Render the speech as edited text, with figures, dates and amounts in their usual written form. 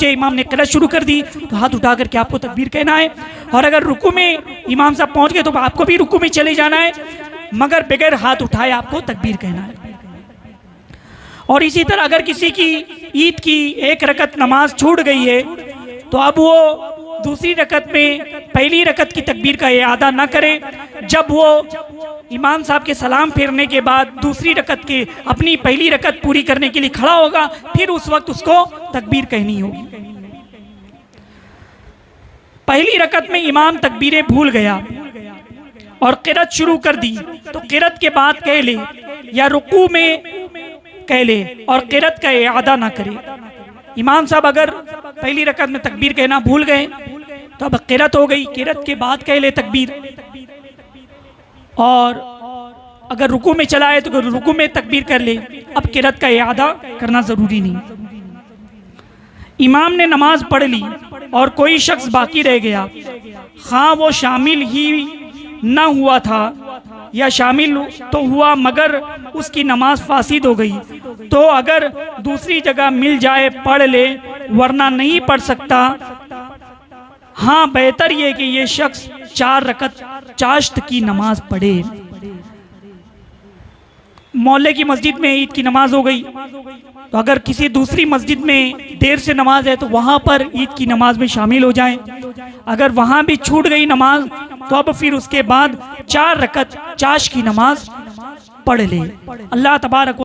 पहुंचे, इमाम ने क़िरात शुरू कर दी तो हाथ उठा करके आपको तकबीर कहना है। और अगर रुकू में इमाम साहब पहुंच गए तो आपको भी रुकू में चले जाना है, मगर बगैर हाथ उठाए आपको तकबीर कहना है। और इसी तरह अगर किसी की ईद की एक रकत नमाज छूट गई है तो अब वो दूसरी रकत में पहली रकत की तकबीर का इआदा न करे। जब वो इमाम साहब के सलाम फेरने के बाद दूसरी रकत के अपनी पहली रकत पूरी करने के लिए खड़ा होगा, फिर उस वक्त उसको तकबीर कहनी होगी। पहली रकत में इमाम तकबीरें भूल गया और क़िरात शुरू कर दी तो क़िरात के बाद कह ले या रुकू में कह ले और क़िरात का इआदा ना करे। इमाम साहब अगर पहली रकत में तकबीर कहना भूल गए तो अब क़िरात हो गई, क़िरात के बाद कह ले तकबीर। और अगर रुकू में चला है तो रुकू में तकबीर कर ले, अब क़िरात का इआदा करना ज़रूरी नहीं। इमाम ने नमाज पढ़ ली और कोई शख्स बाकी रह गया, हाँ वो शामिल ही ना हुआ था या शामिल तो हुआ मगर उसकी नमाज फासिद हो गई, तो अगर दूसरी जगह मिल जाए पढ़ ले वरना नहीं पढ़ सकता। हाँ बेहतर ये कि ये शख्स 4 रकत चाश्त की नमाज पढ़े। मोहल्ले की मस्जिद में ईद की नमाज हो गई तो अगर किसी दूसरी मस्जिद में देर से नमाज है तो वहाँ पर ईद की नमाज में शामिल हो जाएं। अगर वहाँ भी छूट गई नमाज तो अब फिर उसके बाद 4 रकत चाश की नमाज पढ़ ले। अल्लाह तबारक